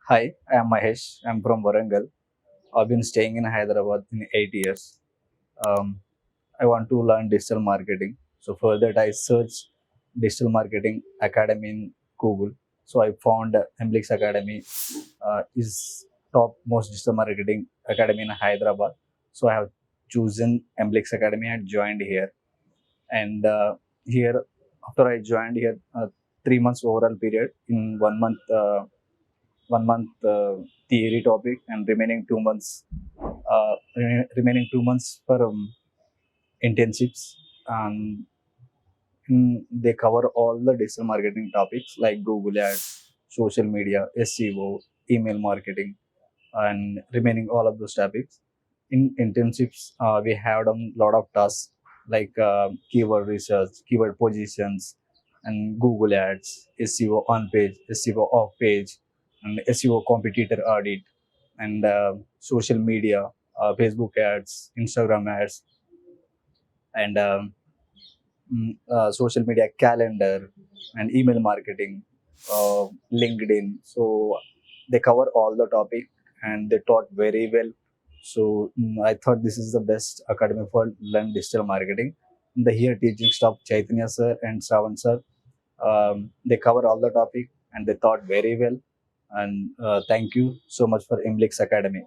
Hi, I am Mahesh. I'm from Warangal. I've been staying in Hyderabad in 8 years. Um, I want to learn digital marketing. So for that, I searched digital marketing academy in Google. So I found Emblix Academy is top most digital marketing academy in Hyderabad. So I have chosen Emblix Academy and joined here. And here, after I joined here, 3 months overall period in 1 month. 1 month theory topic and remaining 2 months for internships, and they cover all the digital marketing topics like Google Ads, social media, SEO, email marketing, and remaining all of those topics. In internships, we have done a lot of tasks like keyword research, keyword positions, and Google Ads, SEO on page, SEO off page, and SEO competitor audit, and social media, Facebook ads, Instagram ads, and social media calendar, and email marketing, LinkedIn. So they cover all the topic and they taught very well. So I thought this is the best academy for learn digital marketing. The here teaching staff Chaitanya sir and Shravan sir, they cover all the topic and they taught very well. And thank you so much for Emblix Academy.